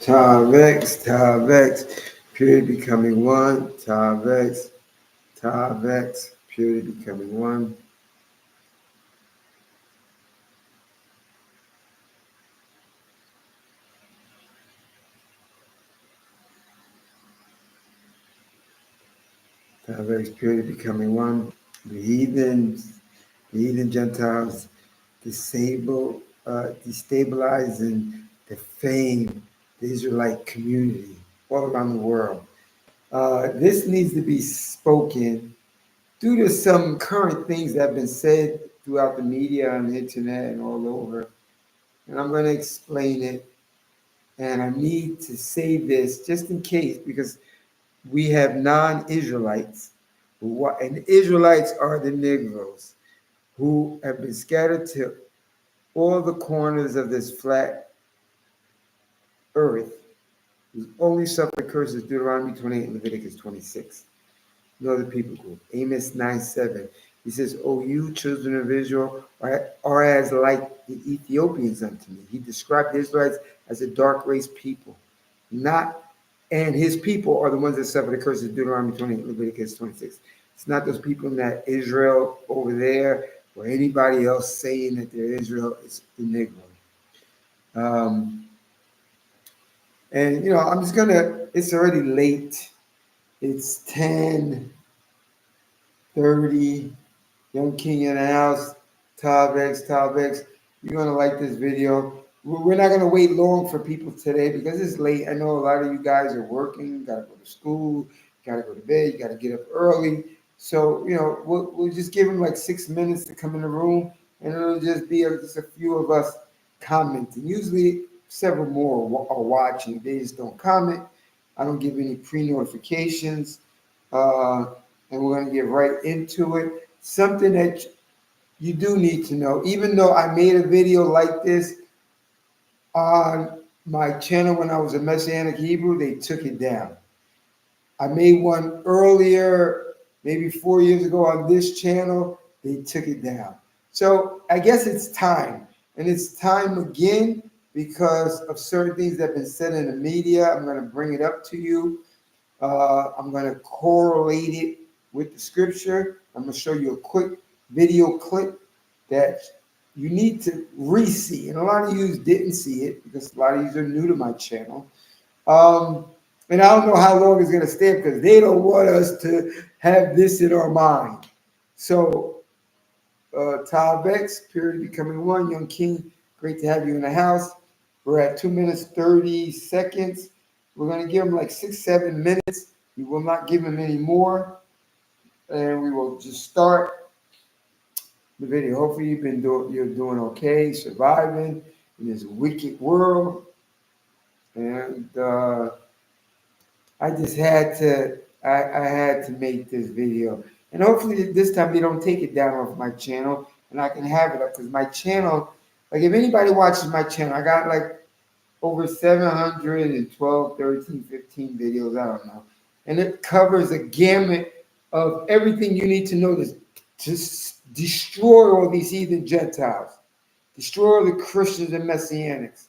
Tav X, period becoming one. Tav X, period becoming one. Tav X, period becoming one. The heathens, the heathen Gentiles, destabilize and defame the Israelite community all around the world. This needs to be spoken due to some current things that have been said throughout the media on the internet and all over. And I'm going to explain it. And I need to say this just in case, because we have non-Israelites, and the Israelites are the Negroes, who have been scattered to all the corners of this flat earth, who only suffer curses, Deuteronomy 28 and Leviticus 26. No other people group. Amos 9:7. He says, "O you children of Israel are as like the Ethiopians unto me." He described the Israelites as a dark race people. Not, and his people are the ones that suffer the curses, Deuteronomy 28, Leviticus 26. It's not those people in that Israel over there or anybody else saying that they're Israel. It's the Negro. Um, and I'm just gonna. It's already late. It's 10:30. Young King in the house. Tav X. You're gonna like this video. We're not gonna wait long for people today because it's late. I know a lot of you guys are working. Gotta go to school. Gotta go to bed. You gotta get up early. So we'll just give them like 6 minutes to come in the room, and it'll just be just a few of us commenting. Usually several more are watching. They just don't comment. I don't give any pre-notifications, and we're gonna get right into it. Something that you do need to know, even though I made a video like this on my channel when I was a Messianic Hebrew, they took it down. I made one earlier, maybe 4 years ago on this channel, they took it down. So I guess it's time. And it's time again because of certain things that have been said in the media. I'm going to bring it up to you. I'm going to correlate it with the scripture. I'm going to show you a quick video clip that you need to re-see. And a lot of you didn't see it because a lot of you are new to my channel. And I don't know how long it's going to stay because they don't want us to have this in our mind. So, Tav X, period becoming one. Young King, great to have you in the house. We're at 2 minutes, 30 seconds. We're going to give him like 6-7 minutes. We will not give him any more. And we will just start the video. Hopefully you're doing okay, surviving in this wicked world. And I just had to, I had to make this video. And hopefully this time they don't take it down off my channel and I can have it up because my channel, like if anybody watches my channel, I got like over 712, 13, 15 videos, I don't know. And it covers a gamut of everything you need to know to destroy all these heathen Gentiles, destroy all the Christians and Messianics.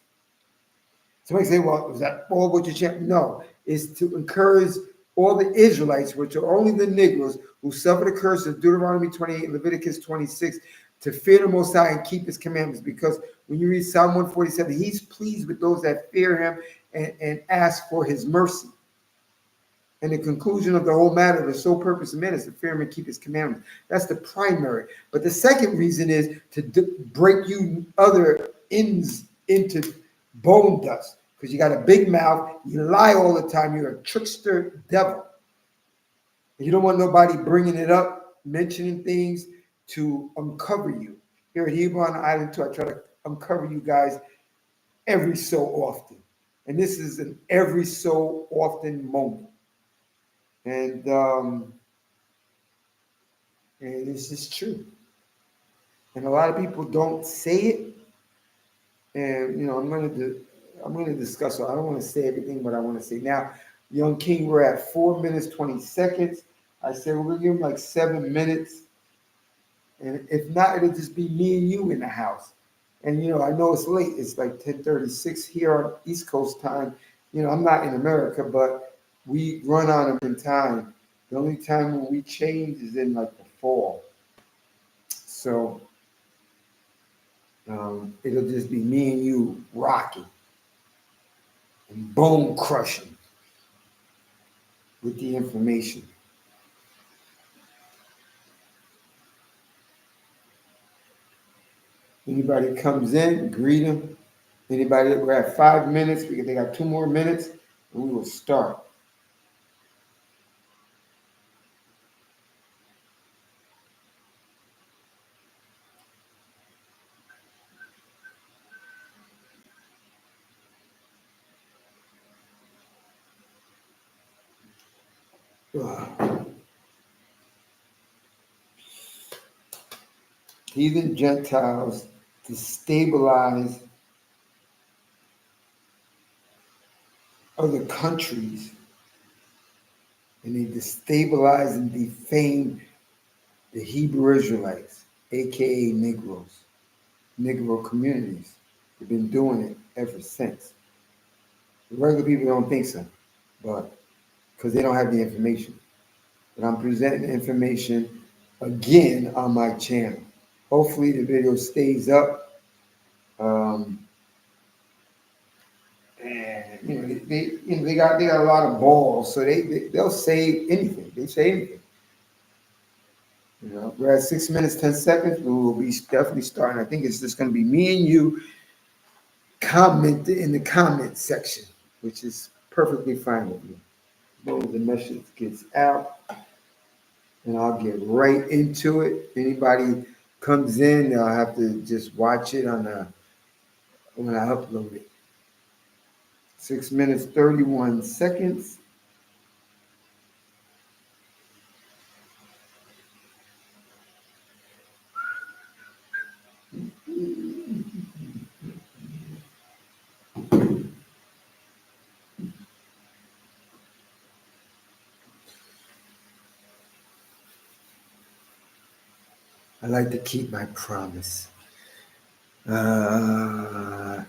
Somebody say, well, is that all what your channel? No, it's to encourage all the Israelites, which are only the Negroes, who suffer the curse of Deuteronomy 28, Leviticus 26, to fear the Most High and keep his commandments. Because when you read Psalm 147, he's pleased with those that fear him and ask for his mercy. And the conclusion of the whole matter, the sole purpose of man is to fear him and keep his commandments. That's the primary. But the second reason is to break you other ends into bone dust. Because you got a big mouth, you lie all the time, you're a trickster devil. And you don't want nobody bringing it up, mentioning things to uncover you. Here at Hebrew on the Island too, I try to uncover you guys every so often. And this is an every so often moment. And this is true. And a lot of people don't say it. And I'm gonna discuss it. I don't want to say everything, but I want to say now, Young King, we're at 4 minutes 20 seconds. I said we're gonna give him like 7 minutes, and if not, it'll just be me and you in the house. And I know it's late. It's like 10:36 here on East Coast time, I'm not in America, but we run on them in time. The only time when we change is in like the fall. So it'll just be me and you rocking and bone crushing with the information. Anybody comes in, greet them. Anybody, we're at 5 minutes. They got 2 more minutes, and we will start. Heathen Gentiles destabilize other countries, and they destabilize and defame the Hebrew Israelites, aka Negroes, Negro communities. They've been doing it ever since. The regular people don't think so, but because they don't have the information. But I'm presenting the information again on my channel. Hopefully the video stays up. Um, and they got a lot of balls, so they'll say anything. They say anything. We're at 6 minutes 10 seconds. We will be definitely starting. I think it's just going to be me and you comment in the comment section, which is perfectly fine with me. As long as the message gets out, and I'll get right into it. Anybody comes in, they'll have to just watch it when I upload it. 6 minutes 31 seconds. I like to keep my promise. 7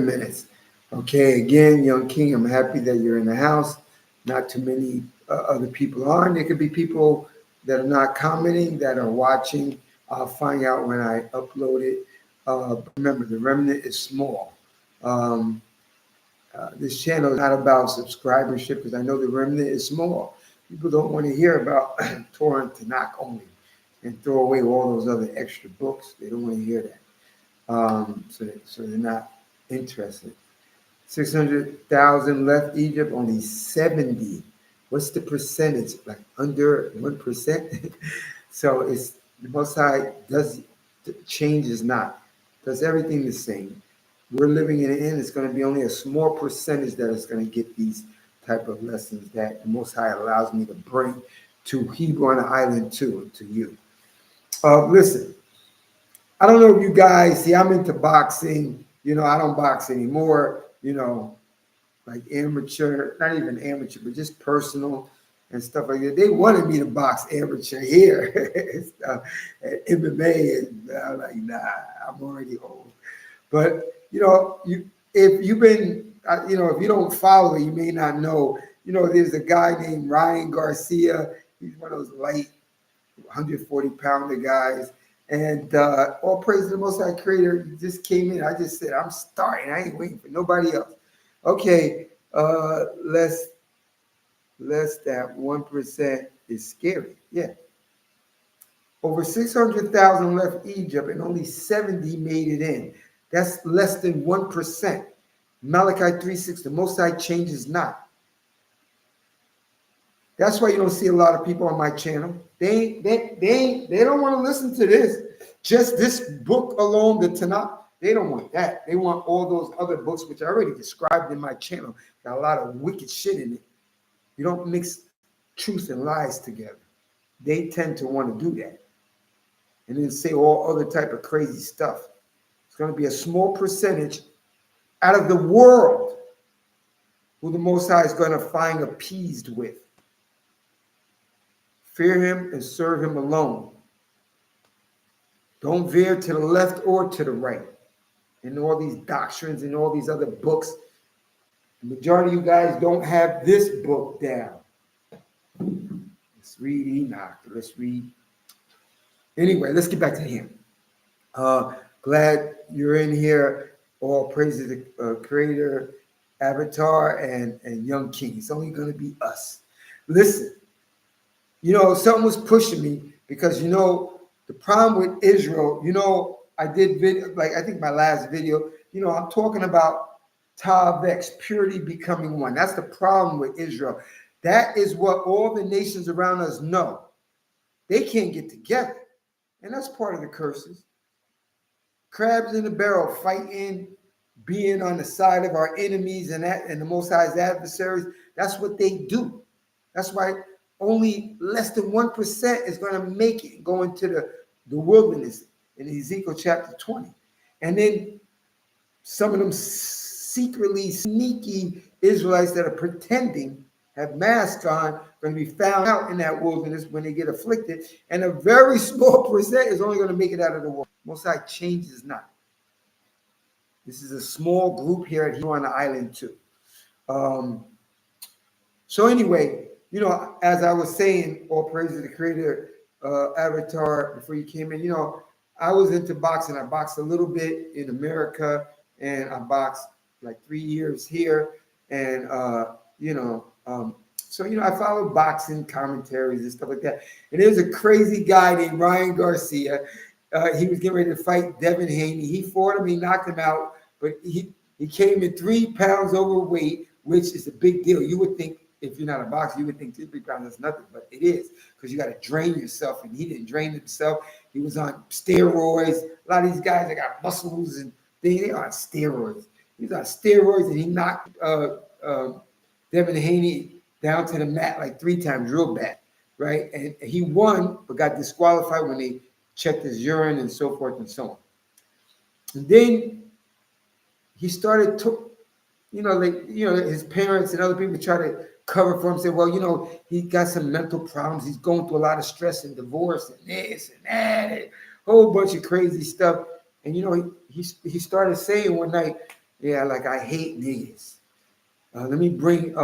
minutes. Okay, again, Young King, I'm happy that you're in the house. Not too many other people on. There could be people that are not commenting, that are watching. I'll find out when I upload it. Remember, the remnant is small. Um, this channel is not about subscribership because I know the remnant is small. People don't want to hear about Torah and Tanakh only and throw away all those other extra books. They don't want to hear that. So they're not interested. 600,000 left Egypt, only 70. What's the percentage? Like under 1%? So it's the Most High does changes not, does everything the same. We're living in the end. It's going to be only a small percentage that is going to get these type of lessons that the Most High allows me to bring to Hebrew on the island too, to you. Listen, I don't know if you guys see, I'm into boxing. I don't box anymore, like amateur, not even amateur, but just personal and stuff like that. They wanted me to box amateur here at MMA, and I'm like, nah, I'm already old. But if you've been, if you don't follow, you may not know. There's a guy named Ryan Garcia. He's one of those light 140-pounder guys. And all praise to the Most High Creator. He just came in. I just said, I'm starting. I ain't waiting for nobody else. Okay, less that 1% is scary. Yeah. Over 600,000 left Egypt and only 70 made it in. That's less than 1%. Malachi 3:6, the Most High changes not. That's why you don't see a lot of people on my channel. They don't want to listen to this. Just this book alone, the Tanakh. They don't want that. They want all those other books, which I already described in my channel. Got a lot of wicked shit in it. You don't mix truth and lies together. They tend to want to do that. And then say all other type of crazy stuff. It's going to be a small percentage out of the world who the Most High is going to find appeased with. Fear him and serve him alone. Don't veer to the left or to the right. And all these doctrines and all these other books. The majority of you guys don't have this book down. Let's read Enoch. Let's read. Anyway, let's get back to him. Glad you're in here. All praise to the creator, Avatar, and Young King. It's only going to be us. Listen, something was pushing me because, the problem with Israel, I did video, like I think my last video, I'm talking about Tavex, purity becoming one. That's the problem with Israel. That is what all the nations around us know. They can't get together. And that's part of the curses. Crabs in the barrel, fighting, being on the side of our enemies and the Most High's adversaries. That's what they do. That's why only less than 1% is going to make it, go into the wilderness in Ezekiel chapter 20. And then some of them secretly sneaky Israelites that are pretending, have masks on, going to be found out in that wilderness when they get afflicted. And a very small percent is only going to make it out of the world. Most High changes not. This is a small group here on the island too. So anyway, as I was saying, all praise to the creator, Avatar, before you came in, I was into boxing. I boxed a little bit in America, and I boxed like 3 years here. And, so, I followed boxing commentaries and stuff like that. And there's a crazy guy named Ryan Garcia. He was getting ready to fight Devin Haney. He fought him. He knocked him out. But he came in 3 pounds overweight, which is a big deal. You would think, if you're not a boxer, you would think 2-3 pounds is nothing, but it is, because you got to drain yourself, and he didn't drain himself. He was on steroids. A lot of these guys that got muscles and things, they are on steroids. He was on steroids, and he knocked Devin Haney down to the mat like 3 times, real bad, right? And he won, but got disqualified when they checked his urine and so forth and so on. And then he started to, his parents and other people try to cover for him, say, well, he got some mental problems. He's going through a lot of stress and divorce and this and that, and a whole bunch of crazy stuff. And, he started saying one night, yeah, like, I hate niggas. Let me bring,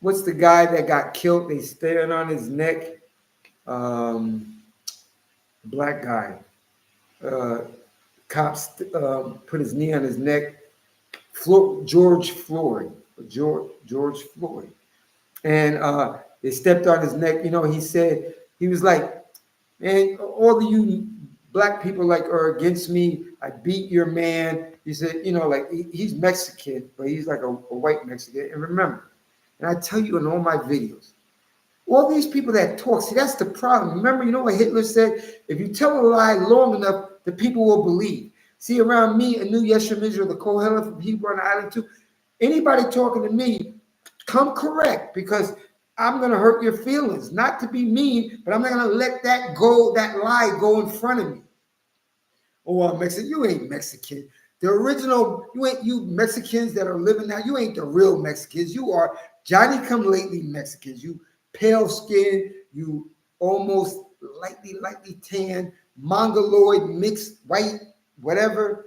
what's the guy that got killed? They staring on his neck. Black guy. Cops put his knee on his neck. George Floyd. And they stepped on his neck. He said, he was like, man, all of you black people are against me. I beat your man. He said, he's Mexican, but he's like a white Mexican. And remember, and I tell you in all my videos, all these people that talk, see, that's the problem. Remember, what Hitler said? If you tell a lie long enough, the people will believe. See, around me, a new Yeshua Israel, the Kohelet from Hebrew on the island too, anybody talking to me, come correct, because I'm going to hurt your feelings. Not to be mean, but I'm not going to let that lie go in front of me. Oh, I'm Mexican. You ain't Mexican. The original, you Mexicans that are living now, you ain't the real Mexicans. You are Johnny-come-lately Mexicans. You pale skin, you almost lightly tan, mongoloid, mixed white, whatever.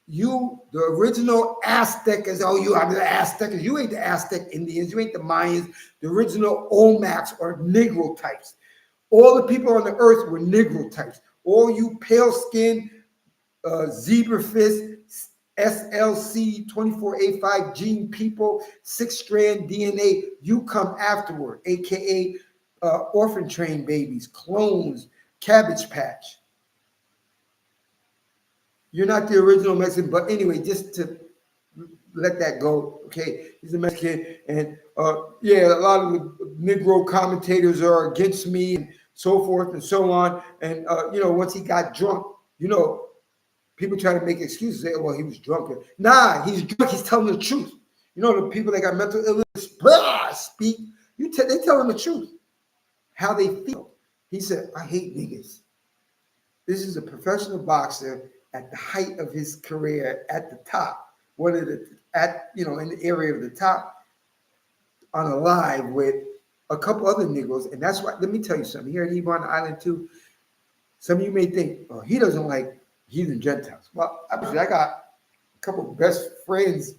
You, the original Aztecans, I'm the Aztecans. You ain't the Aztec Indians. You ain't the Mayans. The original Olmecs or Negro types. All the people on the earth were Negro types. All you pale skin, zebra fist, SLC 24A5 gene people, 6-strand DNA, you come afterward, aka orphan train babies, clones, Cabbage Patch. You're not the original Mexican, but anyway, just to let that go, okay? He's a Mexican, and a lot of the Negro commentators are against me, and so forth and so on. And once he got drunk, people try to make excuses, say, well, he was drunk. Nah, he's drunk. He's telling the truth. The people that got mental illness, speak. They telling the truth, how they feel. He said, I hate niggas. This is a professional boxer at the height of his career, at the top, in the area of the top, on a live with a couple other Negroes. And that's why, let me tell you something. Here at Hebrew on the island too, some of you may think, oh, he doesn't like heathen Gentiles. Well, obviously I got couple of best friends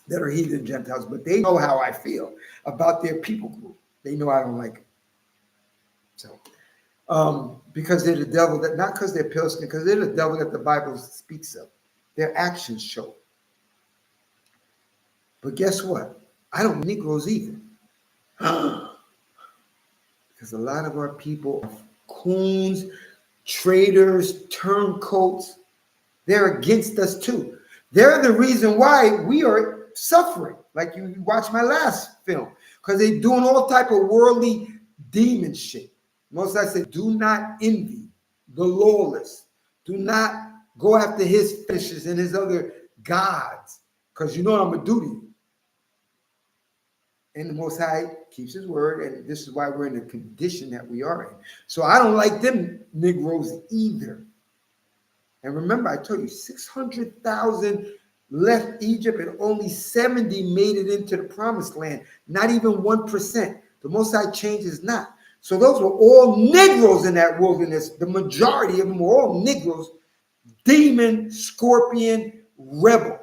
that are heathen Gentiles, but they know how I feel about their people group. They know I don't like it. So, because they're the devil, that not because they're Pilsner, because they're the devil that the Bible speaks of. Their actions show. But guess what? I don't Negroes either. Because a lot of our people are coons, traitors, turncoats. They're against us too. They're the reason why we are suffering. Like you watch my last film, because they're doing all type of worldly demon shit. Most I said, do not envy the lawless. Do not go after his fishes and his other gods, because you know what I'm gonna do to you. And the Most High keeps his word, and this is why we're in the condition that we are in. So I don't like them Negroes either. And remember, I told you 600,000 left Egypt and only 70 made it into the promised land. Not even 1%. The Most High changes not. So those were all Negroes in that wilderness. The majority of them were all Negroes, demon, scorpion, rebels.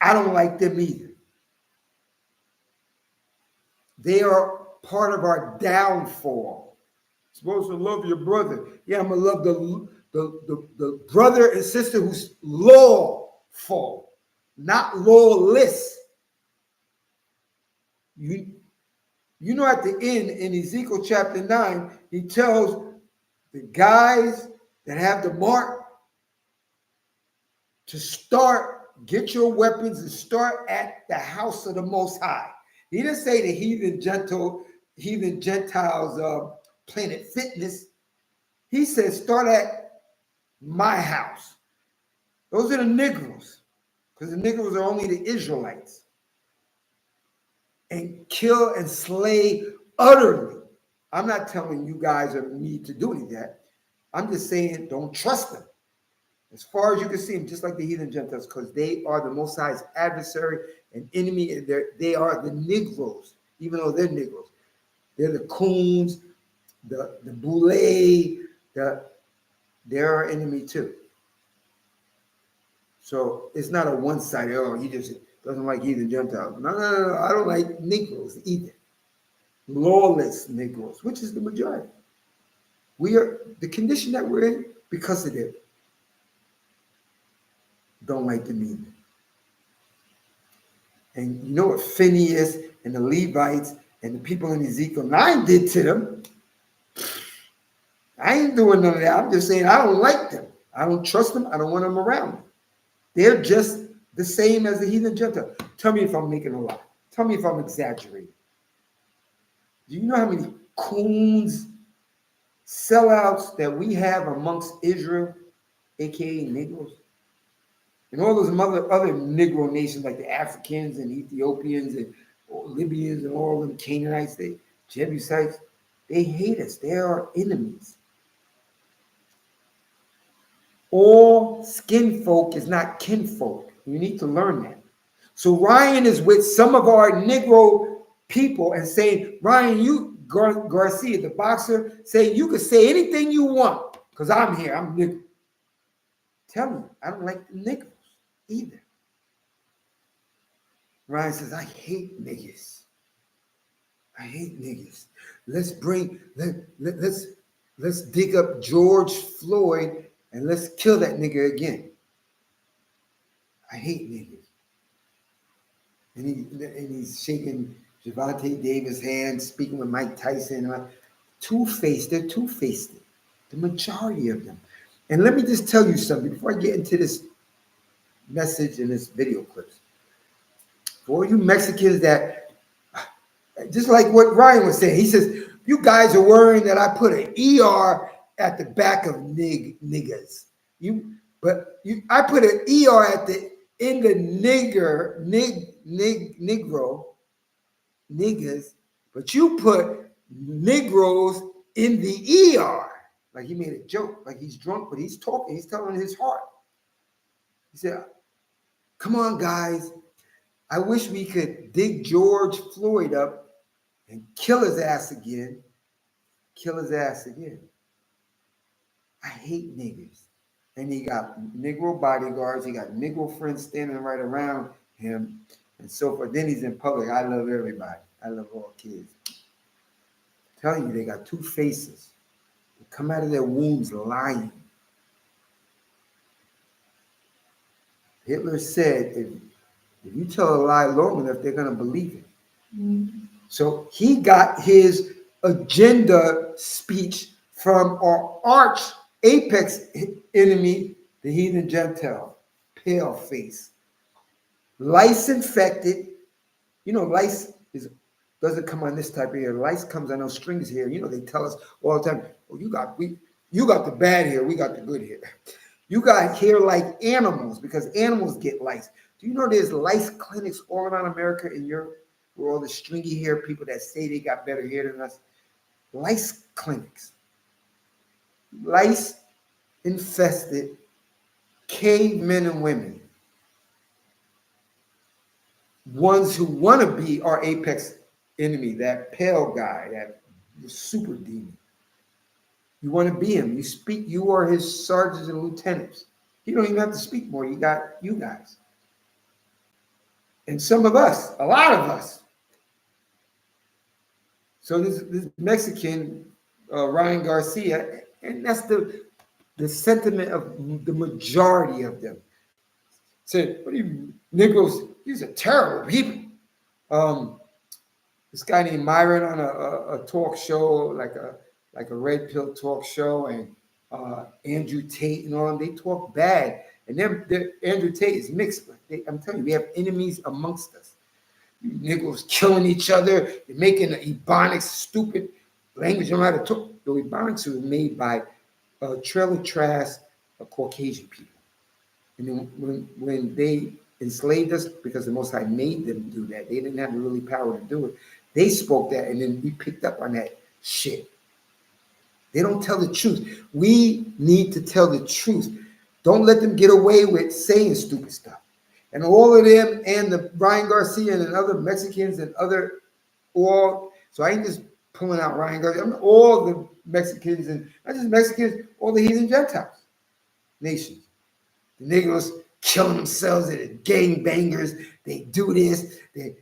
I don't like them either. They are part of our downfall. You're supposed to love your brother. Yeah, I'm going to love the brother and sister who's lawful, not lawless. You know, at the end in Ezekiel chapter 9, he tells the guys that have the mark to get your weapons and start at the house of the Most High. He didn't say the heathen Gentiles Planet Fitness. He said start at my house. Those are the Negroes, because the Negroes are only the Israelites. And kill and slay utterly. I'm not telling you guys or me to do any of that. I'm just saying don't trust them. As far as you can see them, just like the heathen Gentiles, because they are the Most High's adversary and enemy, and they are the Negroes, even though they're Negroes. They're the coons, the boule, they're our enemy too. So it's not a one-sided, oh, he just doesn't like heathen Gentiles. No. I don't like Negroes either. Lawless Negroes, which is the majority. We are the condition that we're in because of it. Don't like them either. And you know what Phineas and the Levites and the people in Ezekiel 9 did to them? I ain't doing none of that. I'm just saying I don't like them. I don't trust them. I don't want them around me. They're just the same as the heathen Gentile. Tell me if I'm making a lie. Tell me if I'm exaggerating. Do you know how many coons, sellouts that we have amongst Israel, aka Negroes? And all those other Negro nations like the Africans and Ethiopians and Libyans and all them Canaanites, the Jebusites, they hate us. They are our enemies. All skin folk is not kinfolk. You need to learn that. So Ryan is with some of our Negro people and saying, Ryan, you, Garcia, the boxer, saying you can say anything you want because I'm here. I'm Negro. Tell me, I don't like the Negroes either. Ryan says, I hate niggas. I hate niggas. Let's dig up George Floyd and let's kill that nigga again. I hate niggas. And he's shaking Javante Davis' hand, speaking with Mike Tyson. Two-faced, they're two-faced. The majority of them. And let me just tell you something before I get into this message and this video clips. For you Mexicans that, just like what Ryan was saying, he says, you guys are worrying that I put an ER at the back of niggas. I put an ER at the end of Negro, niggas, but you put Negroes in the ER. Like he made a joke, like he's drunk, but he's talking, he's telling his heart. He said, come on, guys. I wish we could dig George Floyd up and kill his ass again. Kill his ass again. I hate niggas. And he got Negro bodyguards. He got Negro friends standing right around him, and so forth. Then he's in public. I love everybody. I love all kids. I'm telling you, they got two faces. They come out of their wombs lying. Hitler said, if you tell a lie long enough, they're going to believe it. Mm-hmm. So he got his agenda speech from our arch apex enemy, the heathen Gentile, pale face, lice infected. You know, lice doesn't come on this type of hair. Lice comes on those strings here. You know, they tell us all the time, "Oh, you got the bad hair. We got the good hair. You got hair like animals because animals get lice." Do you know there's lice clinics all around America and Europe where all the stringy hair people that say they got better hair than us? Lice clinics. Lice infested cavemen and women. Ones who want to be our apex enemy, that pale guy, that super demon. You want to be him. You are his sergeants and lieutenants. You don't even have to speak more. You got you guys. And some of us, a lot of us. So this Mexican, Ryan Garcia, and that's the sentiment of the majority of them. Said, what do you, Negroes, these are terrible people. This guy named Myron on a talk show, like a red pill talk show, and Andrew Tate and all them, they talk bad. And Andrew Tate is mixed, but I'm telling you, we have enemies amongst us. You Negroes killing each other, you're making the Ebonics stupid language. You know how to talk. The Ebonics were made by trailer trash Caucasian people. And then when they enslaved us, because the Most High made them do that, they didn't have the really power to do it. They spoke that, and then we picked up on that shit. They don't tell the truth. We need to tell the truth. Don't let them get away with saying stupid stuff. And all of them and the Ryan Garcia and other Mexicans and other all. So I ain't just pulling out Ryan Garcia. I mean, all the Mexicans and not just Mexicans, all the heathen Gentiles nations. The Negroes killing themselves. They're gang bangers. They do this. They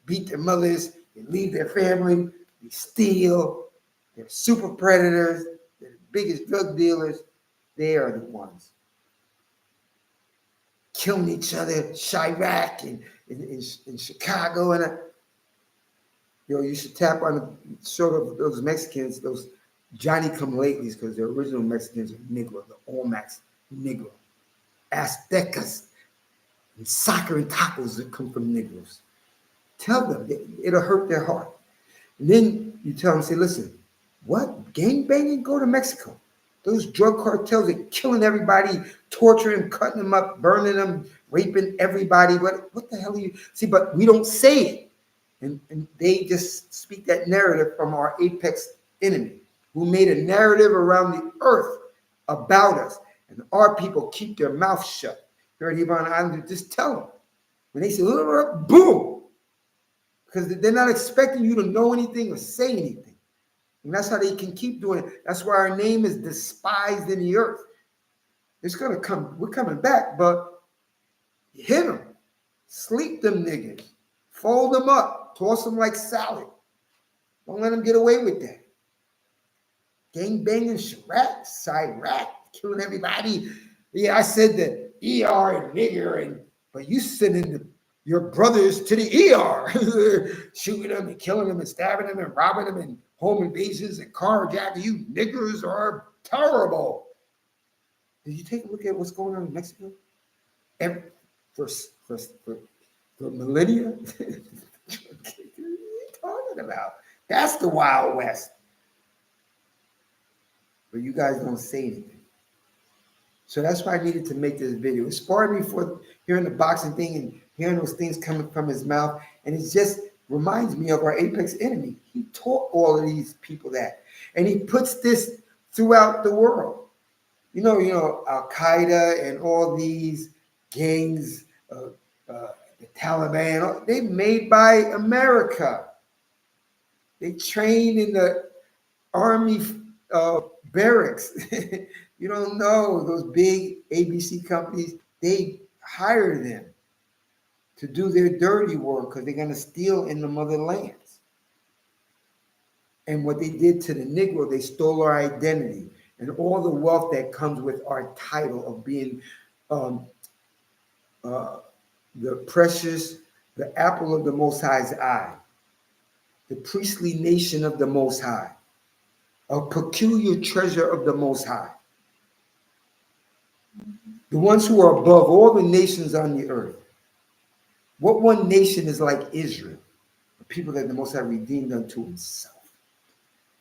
beat their mothers. They leave their family. They steal. They're super predators. They're the biggest drug dealers. They are the ones killing each other. Chirac and in Chicago and you should tap on the sort of those Mexicans, those Johnny Come Latelys, because the original Mexicans are Negro, the Olmecs, Negro. Aztecas, and soccer and tacos that come from Negroes. Tell them, it'll hurt their heart. And then you tell them, say, listen, what? Gang banging? Go to Mexico. Those drug cartels are killing everybody, torturing, cutting them up, burning them, raping everybody. What the hell are you? See, but we don't say it. And they just speak that narrative from our apex enemy, who made a narrative around the earth about us. And our people keep their mouth shut. You heard Hebron Island, just tell them. When they say, boom, because they're not expecting you to know anything or say anything. And that's how they can keep doing it. That's why our name is despised in the earth. It's going to come. We're coming back, but hit them. Sleep them niggas. Fold them up. Toss them like salad. Don't let them get away with that. Gang banging, Chirac, killing everybody. Yeah, I said that ER and nigger, but you sending your brothers to the ER, shooting them and killing them and stabbing them and robbing them and home invasions and carjacking. You niggers are terrible. Did you take a look at what's going on in Mexico? For millennia? What are you talking about? That's the Wild West. But you guys don't say anything. So that's why I needed to make this video. It sparred me for hearing the boxing thing and hearing those things coming from his mouth. And it just reminds me of our apex enemy. He taught all of these people that. And he puts this throughout the world. You know, Al-Qaeda and all these gangs, the Taliban, they're made by America. They train in the army barracks. You don't know those big ABC companies, they hire them to do their dirty work because they're going to steal in the motherlands. And what they did to the Negro, they stole our identity and all the wealth that comes with our title of being um, uh, the precious, the apple of the Most High's eye, the priestly nation of the Most High, a peculiar treasure of the Most High, the ones who are above all the nations on the earth. What one nation is like Israel? The people that the Most High redeemed unto himself.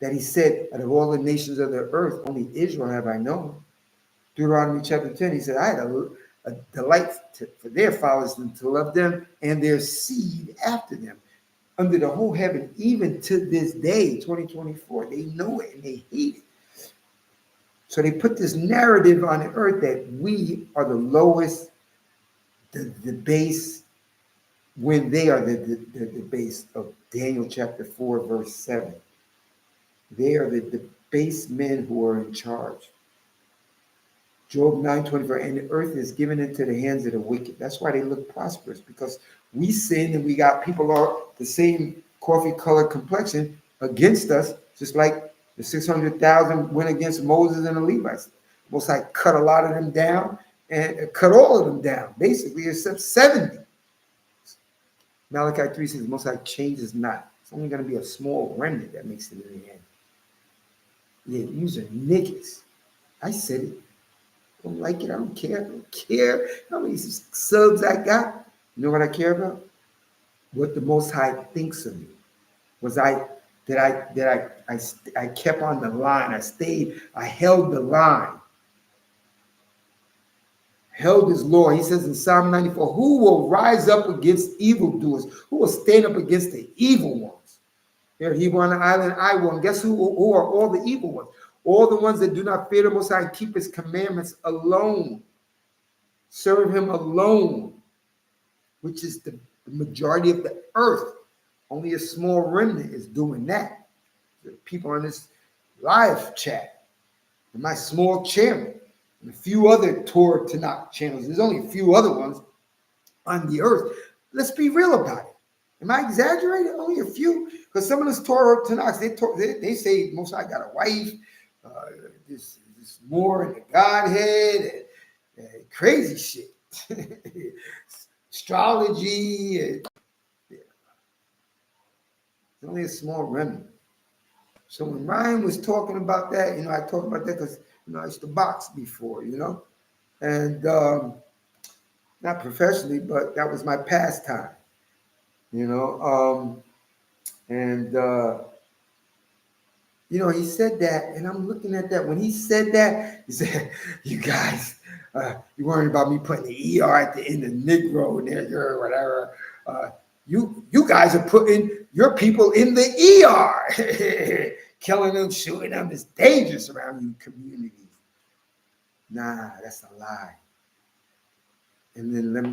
That he said, out of all the nations of the earth, only Israel have I known. Deuteronomy chapter 10, he said, I had a delight for their fathers and to love them and their seed after them. Under the whole heaven, even to this day, 2024, they know it and they hate it. So they put this narrative on the earth that we are the lowest, the base, when they are the base of Daniel chapter 4, verse 7. They are the base men who are in charge. Job 9:24, and the earth is given into the hands of the wicked. That's why they look prosperous, because we sin and we got people all the same coffee colored complexion against us, just like the 600,000 went against Moses and the Levites. Most like cut a lot of them down and cut all of them down, basically, except 70. Malachi 3 says, most like changes not. It's only going to be a small remnant that makes it in the end. Yeah, these are niggas. I said it. Don't like it. I don't care. I don't care how many subs I got. You know what I care about? What the Most High thinks of me. Was I that I kept on the line. I stayed. I held the line. Held his law. He says in Psalm 94, who will rise up against evildoers? Who will stand up against the evil ones? Here, he won an island, I will. And guess who are all the evil ones? All the ones that do not fear the Most High and keep his commandments alone. Serve him alone, which is the majority of the earth. Only a small remnant is doing that. The people on this live chat, in my small channel, and a few other Torah Tanakh channels. There's only a few other ones on the earth. Let's be real about it. Am I exaggerating? Only a few? Because some of those Torah Tanakhs, they say most I got a wife, this more in the Godhead, and crazy shit. Astrology. And, yeah. It's only a small remnant. So when Ryan was talking about that, I talked about that because, I used to box before, and not professionally, but that was my pastime, and he said that, and I'm looking at that. When he said that, he said, "You guys, you worried about me putting the ER at the end of Negro, nigger, whatever. You guys are putting your people in the ER, killing them, shooting them. It's dangerous around you communities." Nah, that's a lie. And then let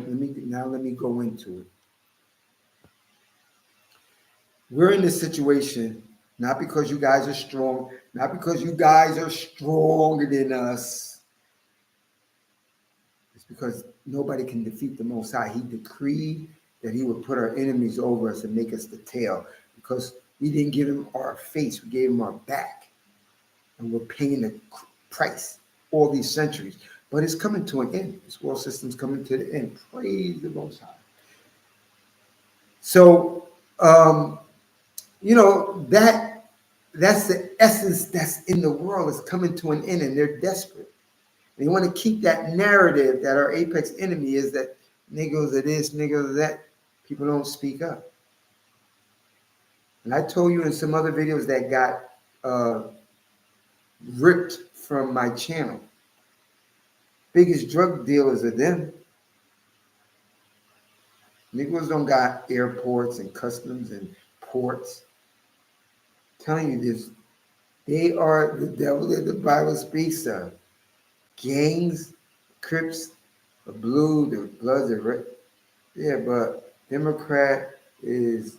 me go into it. We're in this situation not because you guys are strong, not because you guys are stronger than us. It's because nobody can defeat the Most High. He decreed that he would put our enemies over us and make us the tail, because we didn't give him our face, we gave him our back. And we're paying the price all these centuries. But it's coming to an end. This world system's coming to the end. Praise the Most High. So, that's the essence that's in the world, is coming to an end, and they're desperate. They want to keep that narrative that our apex enemy is that Negroes are this, Negroes are that. People don't speak up. And I told you in some other videos that got ripped from my channel. Biggest drug dealers are them. Negroes don't got airports and customs and ports. I'm telling you this, they are the devil that the Bible speaks of. Gangs, Crips, the blue, the Bloods are red. Yeah, but Democrat is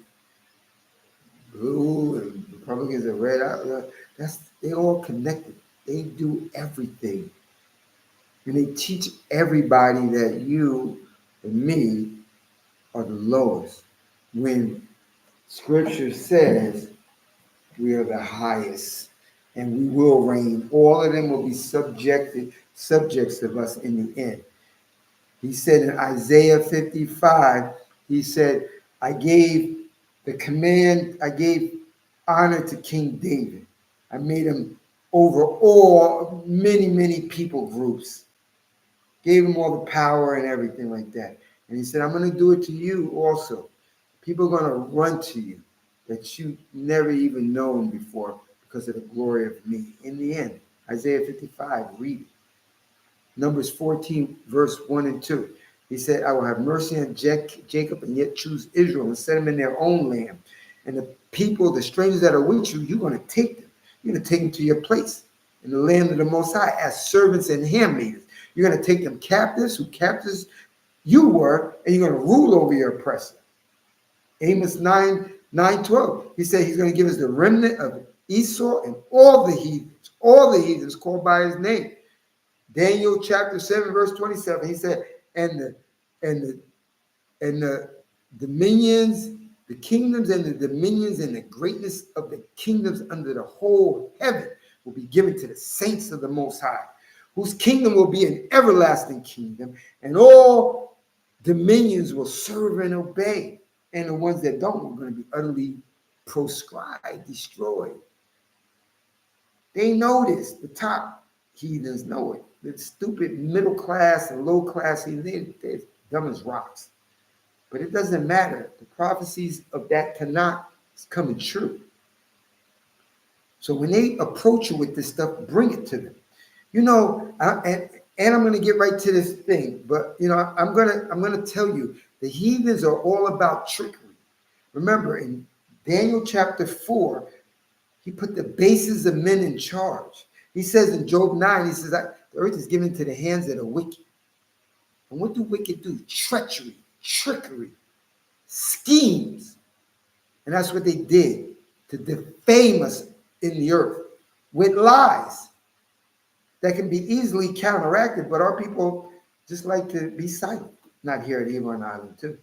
blue and Republicans are red. They all connected. They do everything. And they teach everybody that you and me are the lowest, when scripture says we are the highest and we will reign. All of them will be subjects of us in the end. He said in Isaiah 55, he said, I gave honor to King David. I made him over all many people groups. Gave him all the power and everything like that. And he said, I'm going to do it to you also. People are going to run to you that you never even known before because of the glory of me. In the end, Isaiah 55, read it. Numbers 14, verse 1 and 2. He said, I will have mercy on Jacob and yet choose Israel and set them in their own land. And the people, the strangers that are with you, you're going to take them. You're going to take them to your place in the land of the Most High as servants and handmaidens. You're going to take them captives, who captives you were, and you're going to rule over your oppressor. Amos 9:12. He said he's going to give us the remnant of Esau and all the heathens called by his name. Daniel chapter 7, verse 27. He said, and the dominions, the kingdoms and the dominions and the greatness of the kingdoms under the whole heaven will be given to the saints of the Most High, whose kingdom will be an everlasting kingdom, and all dominions will serve and obey. And the ones that don't are going to be utterly proscribed, destroyed. They know this. The top heathens know it. The stupid middle class and low class heathens, they're dumb as rocks. But it doesn't matter. The prophecies of that Tanakh is coming true. So when they approach you with this stuff, bring it to them. You know, and I'm going to get right to this thing, but you know, I'm going to tell you, the heathens are all about trickery. Remember, in Daniel chapter 4, he put the bases of men in charge. He says in Job 9, he says that the earth is given to the hands of the wicked. And what do wicked do? Treachery, trickery, schemes. And that's what they did to defame us in the earth with lies that can be easily counteracted, but our people just like to be silent. Not here at Avon Island, too.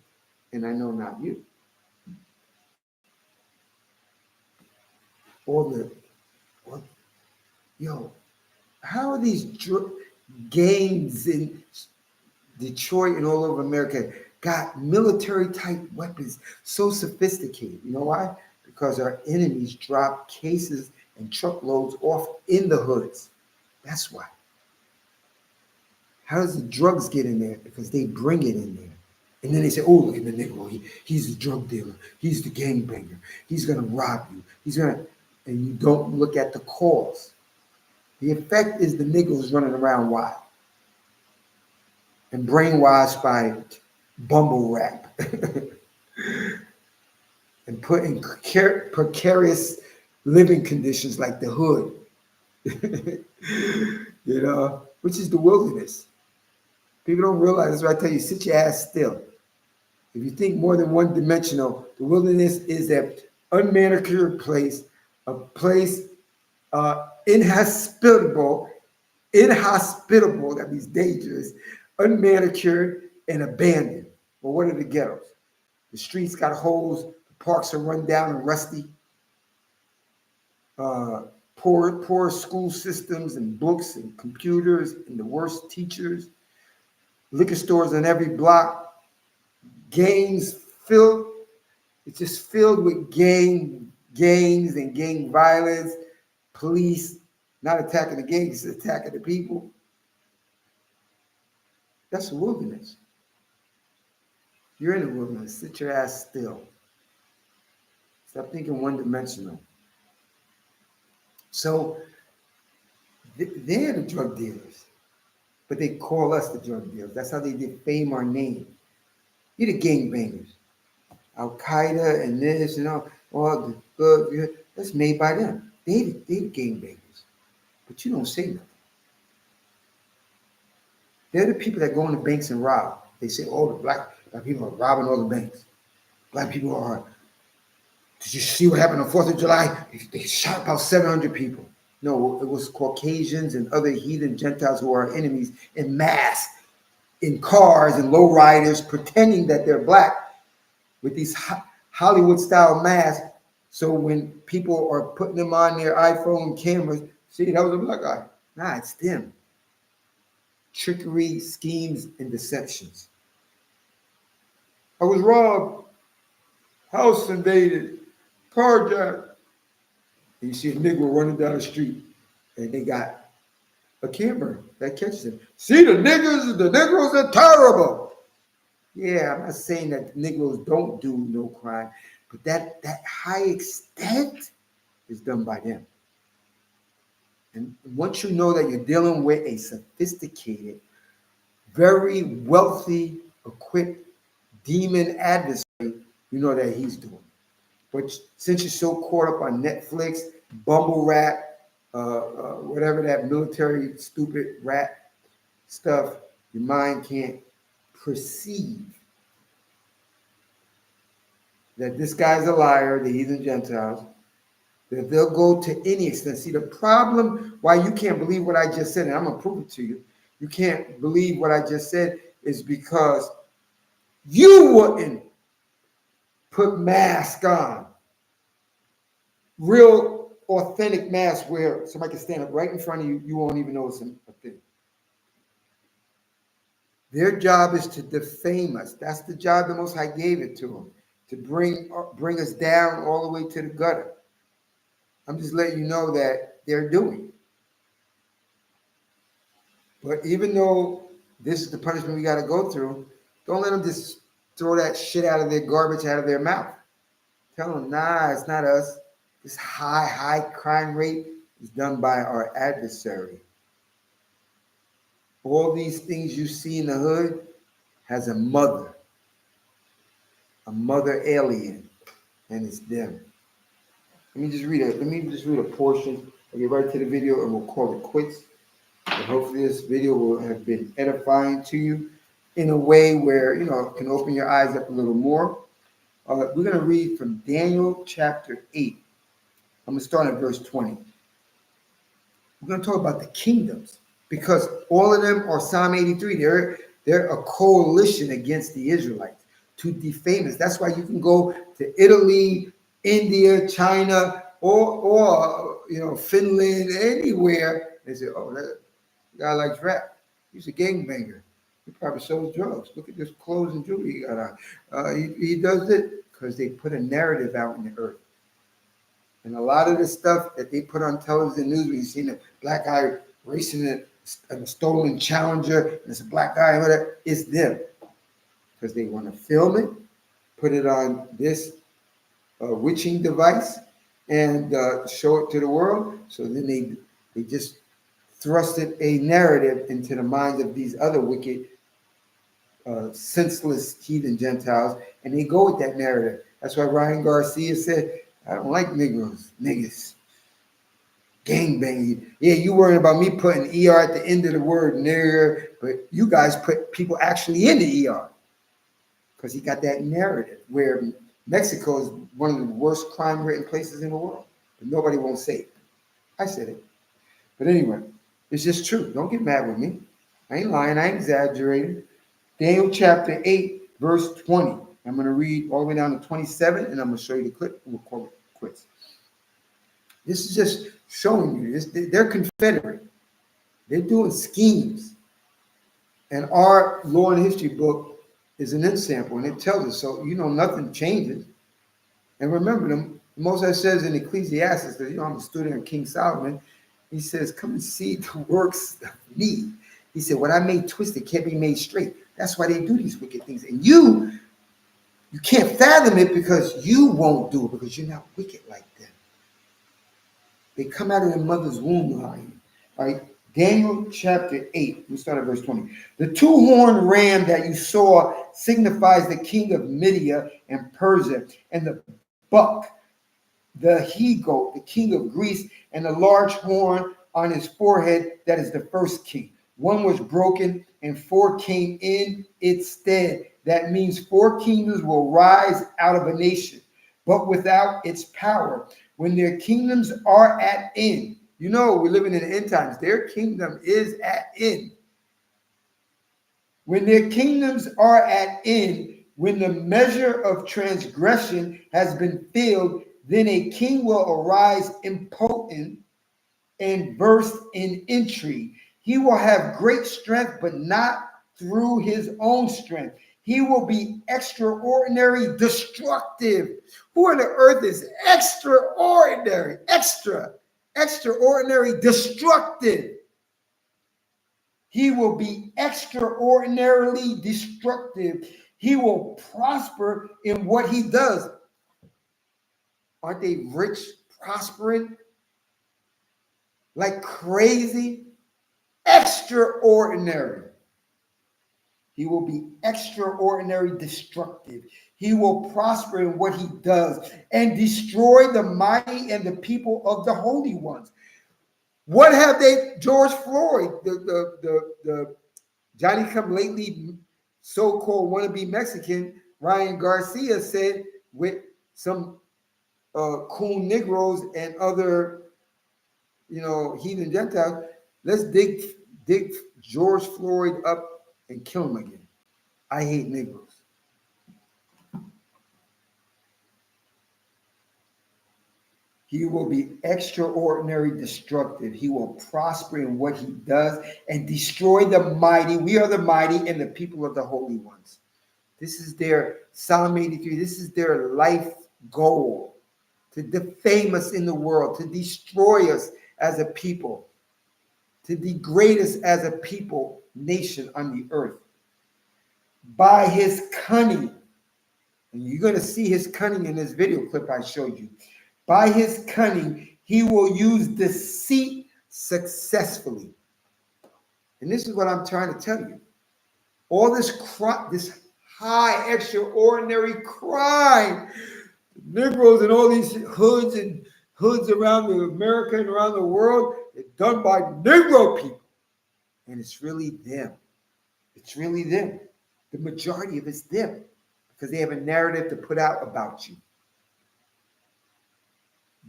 And I know not you. Yo, how are these gangs in Detroit and all over America got military type weapons so sophisticated? You know why? Because our enemies drop cases and truckloads off in the hoods. That's why. How does the drugs get in there? Because they bring it in there. And then they say, oh, look at the Negro. He's the drug dealer. He's the gangbanger. He's going to rob you. And you don't look at the cause. The effect is the Negroes running around wild and brainwashed by bumble rap and put in precarious living conditions like the hood, you know, which is the wilderness. People don't realize, that's why I tell you, sit your ass still. If you think more than one dimensional, the wilderness is that unmanicured place, a place inhospitable, that means dangerous, unmanicured, and abandoned. Well, what are the ghettos? The streets got holes, the parks are run down and rusty, poor school systems and books and computers and the worst teachers, liquor stores on every block, gangs filled. It's just filled with gangs and gang violence, police not attacking the gangs, attacking the people. That's the wilderness. You're in the wilderness. Sit your ass still. Stop thinking one-dimensional. So they're the drug dealers, but they call us the drug dealers. That's how they defame our name. You're the gangbangers. Al-Qaeda and this and all that's made by them. They the gangbangers. But you don't say nothing. They're the people that go in the banks and rob. They say, oh, the black people are robbing all the banks. Black people are. Did you see what happened on 4th of July? They shot about 700 people. No, it was Caucasians and other heathen Gentiles who are our enemies in mass, in cars and lowriders, pretending that they're black with these Hollywood-style masks. So when people are putting them on their iPhone cameras, see, that was a black guy. Nah, it's them. Trickery, schemes, and deceptions. I was robbed, house invaded, carjacked. And you see a Negro running down the street, and they got a camera that catches him. See, the Negroes are terrible. Yeah, I'm not saying that Negroes don't do no crime, but that high extent is done by them. And once you know that you're dealing with a sophisticated, very wealthy, equipped demon adversary, you know that he's doing. But since you're so caught up on Netflix, Bumble Rap, whatever that military stupid rap stuff, your mind can't perceive that this guy's a liar, the heathen Gentiles, that they'll go to any extent. See, the problem why you can't believe what I just said, and I'm going to prove it to you, you can't believe what I just said is because you wouldn't put mask on. Real authentic mask where somebody can stand up right in front of you, you won't even know it's a thing. Their job is to defame us. That's the job the Most High gave it to them, to bring us down all the way to the gutter. I'm just letting you know that they're doing. But even though this is the punishment we got to go through, don't let them just throw that shit out of their garbage out of their mouth. Tell them, nah, it's not us. This high crime rate is done by our adversary. All these things you see in the hood has a mother alien, and it's them. Let me just read a portion. I'll get right to the video and we'll call it quits. And hopefully this video will have been edifying to you in a way where, you know, it can open your eyes up a little more. We're going to read from Daniel chapter 8. I'm going to start at verse 20. We're going to talk about the kingdoms because all of them are Psalm 83. They're a coalition against the Israelites to defame us. That's why you can go to Italy, India, China, or you know, Finland, anywhere. They say, oh, that guy likes rap. He's a gangbanger. He probably sells drugs. Look at this clothes and jewelry he got on. He does it because they put a narrative out in the earth. And a lot of the stuff that they put on television news, when you see a black guy racing in a stolen Challenger, and it's a black guy, whatever, it's them. Because they want to film it, put it on this witching device, and show it to the world. So then they just thrusted a narrative into the minds of these other wicked, senseless heathen Gentiles, and they go with that narrative. That's why Ryan Garcia said, I don't like Negroes, niggas, gangbanging. Yeah, you worrying about me putting ER at the end of the word nigger, but you guys put people actually in the ER because he got that narrative where Mexico is one of the worst crime-ridden places in the world, but nobody won't say it. I said it. But anyway, it's just true. Don't get mad with me. I ain't lying. I ain't exaggerating. Daniel chapter 8, verse 20. I'm going to read all the way down to 27, and I'm going to show you the clip, and we'll call it quits. This is just showing you this. They're Confederate. They're doing schemes. And our law and history book is an example, and it tells us. So, you know, nothing changes. And remember, the Moses says in Ecclesiastes, that, you know, I'm a student of King Solomon. He says, come and see the works of me. He said, what I made twisted can't be made straight. That's why they do these wicked things. And you can't fathom it because you won't do it because you're not wicked like them. They come out of their mother's womb lying. All right, Daniel chapter 8, we start at verse 20. The two-horned ram that you saw signifies the king of Media and Persia, and the buck, the he-goat, the king of Greece, and the large horn on his forehead, that is the first king. One was broken, and four came in its stead. That means four kingdoms will rise out of a nation, but without its power. When their kingdoms are at end, You know, we're living in the end times. Their kingdom is at end. When their kingdoms are at end, when the measure of transgression has been filled, then a king will arise impotent and versed in intrigue. He will have great strength, but not through his own strength. He will be extraordinary, destructive. Who on the earth is extraordinary? Extraordinary, destructive. He will be extraordinarily destructive. He will prosper in what he does. Aren't they rich, prospering like crazy? Extraordinary. He will be extraordinary destructive. He will prosper in what he does and destroy the mighty and the people of the holy ones. What have they, George Floyd, the Johnny come lately so-called wannabe Mexican, Ryan Garcia said with some cool Negroes and other, heathen Gentiles, let's dig George Floyd up and kill him again. I hate Negroes. He will be extraordinary destructive. He will prosper in what he does and destroy the mighty. We are the mighty and the people of the holy ones. This is their Psalm 83. This is their life goal, to defame us in the world, to destroy us as a people, to degrade us as a people, nation on the earth. By his cunning, and you're going to see his cunning in this video clip I showed you. By his cunning, he will use deceit successfully. And this is what I'm trying to tell you. All this high, extraordinary crime, Negroes and all these hoods around America and around the world, it's done by Negro people. And it's really them. It's really them. The majority of it's them, because they have a narrative to put out about you.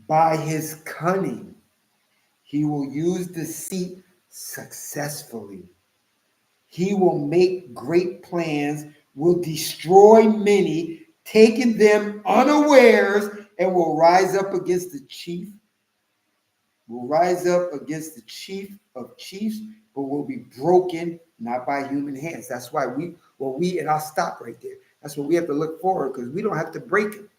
By his cunning, he will use deceit successfully. He will make great plans, will destroy many, taking them unawares, and will rise up against the chief. Will rise up against the chief of chiefs, but will be broken not by human hands. That's why and I'll stop right there. That's what we have to look forward, because we don't have to break him.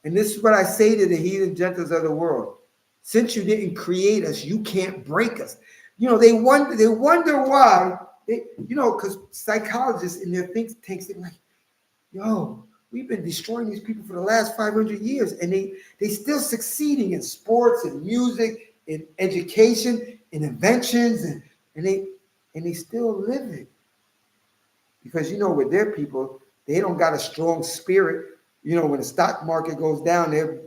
And this is what I say to the heathen Gentiles of the world. Since you didn't create us, you can't break us. They wonder why, because psychologists in their think tanks, they're like, we've been destroying these people for the last 500 years, and they still succeeding in sports and music, in education, in inventions, and they still live it. Because with their people, they don't got a strong spirit. When the stock market goes down, their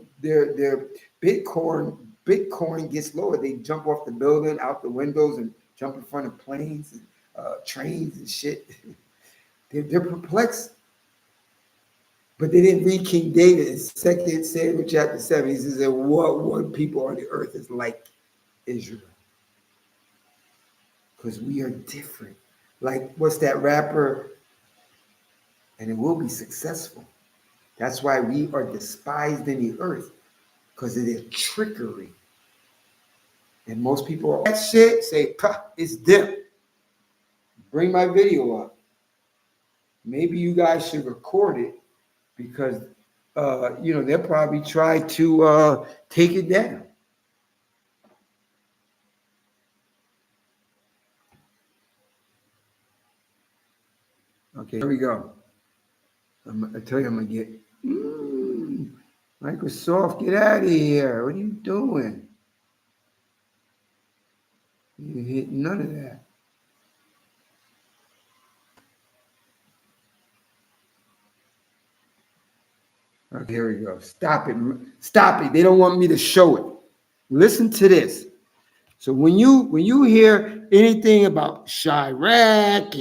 Bitcoin gets lower. They jump off the building, out the windows, and jump in front of planes and trains and shit. They're perplexed. But they didn't read King David in 2 Samuel chapter 7. He says that what one people on the earth is like Israel. Because we are different. Like, what's that rapper? And it will be successful. That's why we are despised in the earth, because of their trickery. And most people that shit say, it's them. Bring my video up. Maybe you guys should record it, because they'll probably try to take it down. Okay, here we go. I tell you, I'm gonna get Microsoft, get out of here. What are you doing? You hit none of that. Okay, here we go. Stop it. Stop it. They don't want me to show it. Listen to this. So when you hear anything about Chirac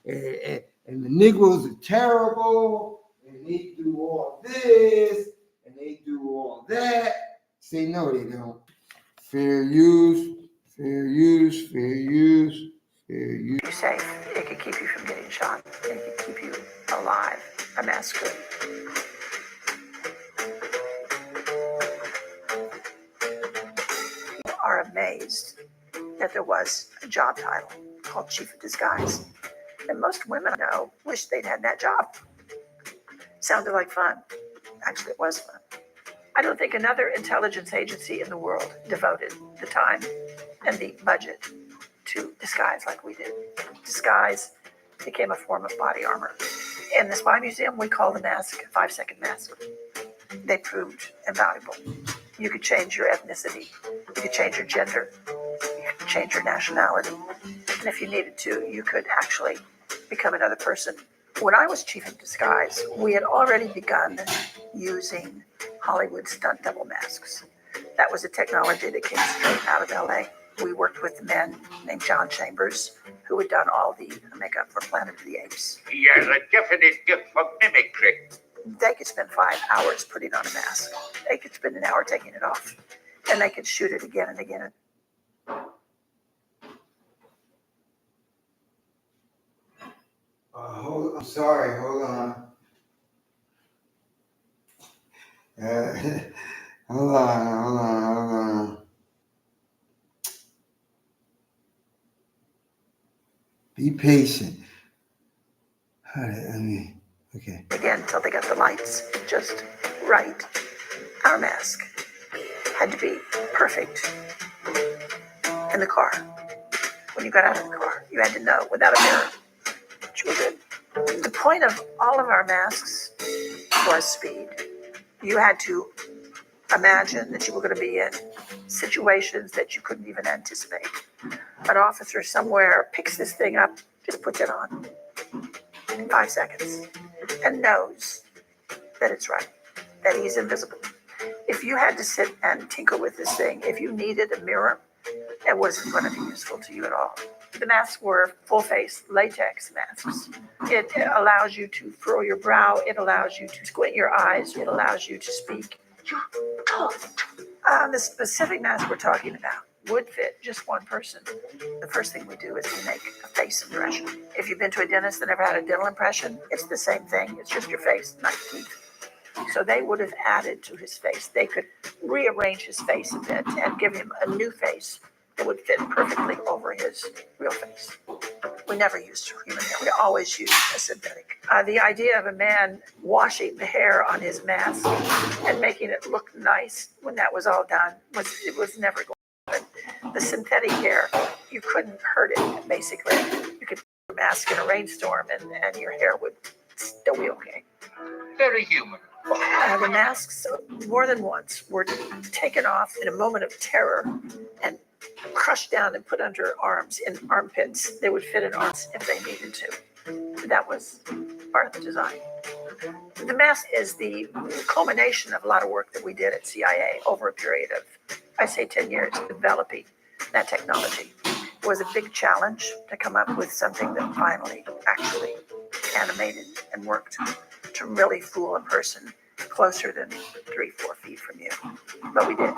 and the Negroes are terrible, and they do all this, and they do all that, say no, they don't. Fair use, fair use, fair use, fair use. You're safe. It could keep you from getting shot. It could keep you alive. A mask could. People are amazed that there was a job title called Chief of Disguise. And most women I know wish they'd had that job. Sounded like fun. Actually, it was fun. I don't think another intelligence agency in the world devoted the time and the budget to disguise like we did. Disguise became a form of body armor. In the Spy Museum, we call the mask a 5-second mask. They proved invaluable. You could change your ethnicity. You could change your gender. You could change your nationality. And if you needed to, you could actually become another person. When I was chief of disguise, we had already begun using Hollywood stunt double masks. That was a technology that came straight out of LA. We worked with a man named John Chambers, who had done all the makeup for Planet of the Apes. He has a definite gift for mimicry. They could spend 5 hours putting on a mask. They could spend an hour taking it off. And they could shoot it again and again. I'm sorry, hold on. Hold on. Be patient. Okay. Again, until they got the lights just right. Our mask had to be perfect in the car. When you got out of the car, you had to know without a mirror that you were good. The point of all of our masks was speed. You had to imagine that you were going to be in situations that you couldn't even anticipate. An officer somewhere picks this thing up, just puts it on in 5 seconds, and knows that it's right, that he's invisible. If you had to sit and tinker with this thing, if you needed a mirror, it wasn't going to be useful to you at all. The masks were full-face latex masks. It allows you to furrow your brow. It allows you to squint your eyes. It allows you to speak. The specific mask we're talking about would fit just one person. The first thing we do is we make a face impression. If you've been to a dentist that never had a dental impression, it's the same thing. It's just your face, not your teeth. So they would have added to his face. They could rearrange his face a bit and give him a new face that would fit perfectly over his real face. We never used human hair. We always used a synthetic. The idea of a man washing the hair on his mask and making it look nice when that was all done was never going to happen. The synthetic hair, you couldn't hurt it, basically. You could put a mask in a rainstorm and your hair would still be okay. Very human. The masks, more than once, were taken off in a moment of terror and crushed down and put under arms in armpits. They would fit in arms if they needed to. That was part of the design. The mask is the culmination of a lot of work that we did at CIA over a period of, I say 10 years, developing that technology. It was a big challenge to come up with something that finally actually animated and worked to really fool a person closer than 3-4 feet from you. But we did.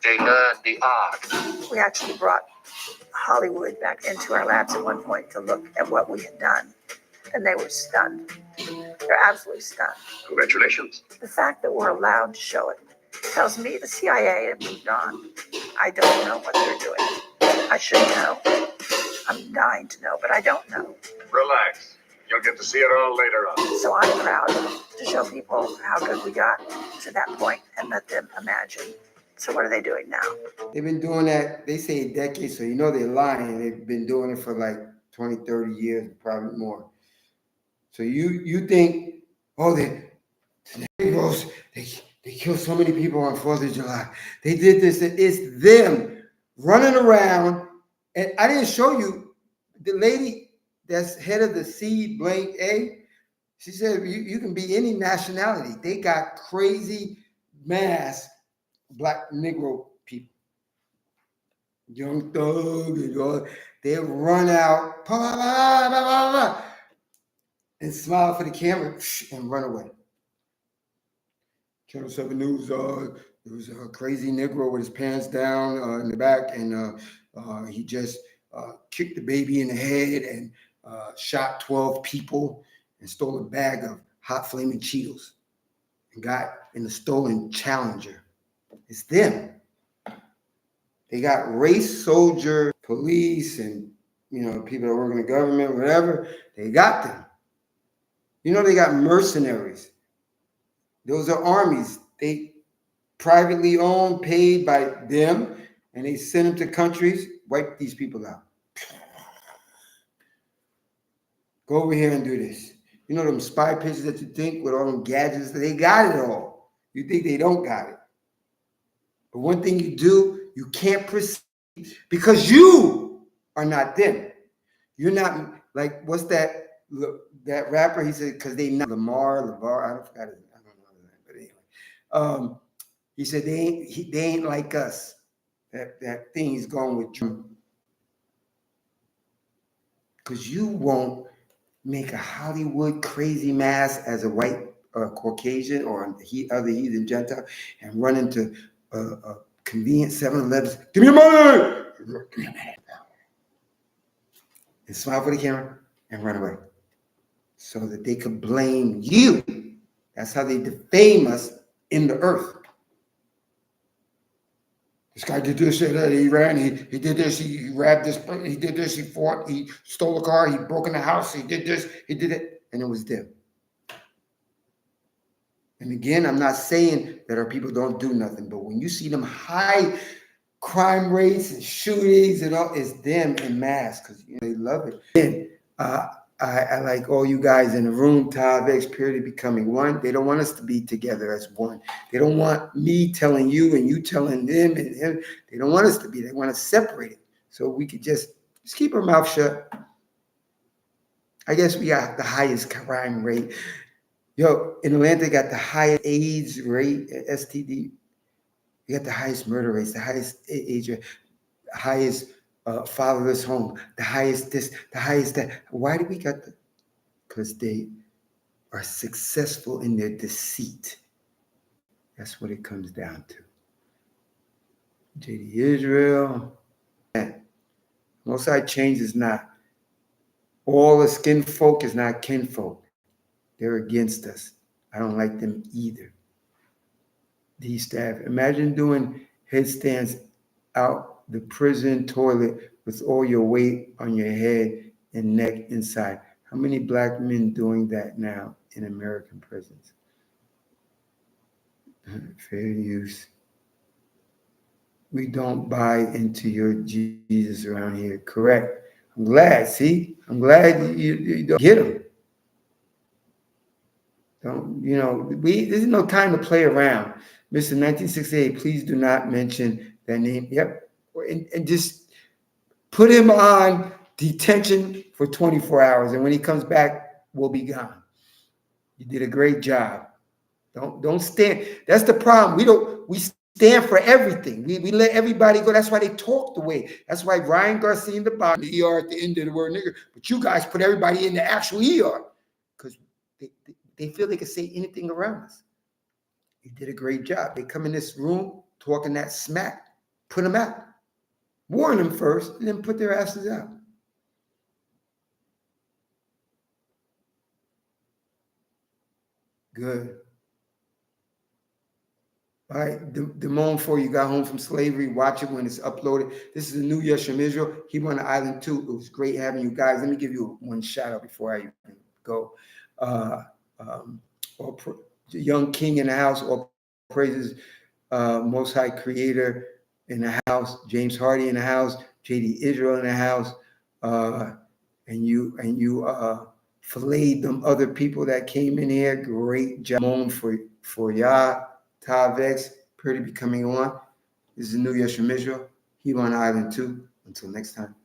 They learned the art. We actually brought Hollywood back into our labs at one point to look at what we had done. And they were stunned. They're absolutely stunned. Congratulations. The fact that we're allowed to show it tells me the CIA had moved on. I don't know what they're doing. I should know. I'm dying to know, but I don't know. Relax. You'll get to see it all later on. So I'm proud to show people how good we got to that point and let them imagine. So what are they doing now? They've been doing that, they say a decade, so you know they're lying. They've been doing it for like 20, 30 years, probably more. So you think, oh, the Negroes, they killed so many people on 4th of July. They did this. It's them running around. And I didn't show you the lady that's head of the C.A. She said, you can be any nationality. They got crazy mass Black Negro people. Young Thug and all. They run out and smile for the camera and run away. Channel 7 News, there was a crazy Negro with his pants down in the back, and he just kicked the baby in the head and shot 12 people and stole a bag of hot flaming Cheetos and got in the stolen Challenger. It's them. They got race soldier, police, and people that work in the government, whatever. They got them. They got mercenaries. Those are armies. They privately owned, paid by them, and they send them to countries, wipe these people out. Go over here and do this. Them spy pictures that you think with all them gadgets, they got it all. You think they don't got it. But one thing you do, you can't proceed because you are not them. You're not like, what's that rapper? He said, because they not Lamar, I don't forgot his, I don't know, but anyway. He said they ain't like us. That thing he's going with Trump. Because you won't make a Hollywood crazy mass as a white Caucasian or other heathen Gentile and run into a convenient 7-Elevens. Give me your money! Give me your money. And smile for the camera and run away. So that they could blame you. That's how they defame us in the earth. This guy did this, that, he ran, he did this, he grabbed this, he did this, he fought, he stole a car, he broke in the house, he did this, he did it, and it was them. And again, I'm not saying that our people don't do nothing, but when you see them high crime rates and shootings and all, it's them in mass because they love it. And I like all you guys in the room, Tavex, purely becoming one. They don't want us to be together as one. They don't want me telling you and you telling them and him. They don't want us to be. They want us separated so we could just keep our mouth shut. I guess we got the highest crime rate. Yo, in Atlanta, got the highest AIDS rate, STD. We got the highest murder rates, the highest age rate, highest fatherless home, the highest this, the highest that. Why do we got that? Because they are successful in their deceit. That's what it comes down to. JD Israel. Most High change is not. All the skin folk is not kinfolk. They're against us. I don't like them either. These staff. Imagine doing headstands out the prison toilet with all your weight on your head and neck inside. How many black men doing that now in American prisons? Fair use. We don't buy into your Jesus around here. Correct. I'm glad. See, I'm glad you don't get them. Don't this is no time to play around. Mr. 1968, please do not mention that name. Yep. And just put him on detention for 24 hours. And when he comes back, we'll be gone. You did a great job. Don't stand. That's the problem. We stand for everything. We let everybody go. That's why they talk the way. That's why Ryan Garcia in the bottom, the ER at the end of the word nigger. But you guys put everybody in the actual ER because they feel they can say anything around us. You did a great job. They come in this room talking that smack. Put them out. Warn them first, and then put their asses out. Good. All right, Damone, before you got home from slavery, watch it when it's uploaded. This is a new Year from Israel. He won the island too. It was great having you guys. Let me give you one shout out before I even go. Young King in the house, all praises, Most High Creator in the house, James Hardy in the house, JD Israel in the house, and you filleted them other people that came in here. Great job for Yah. Tavex, pretty be coming on. This is a new Year from Israel. He on Island too. Until next time.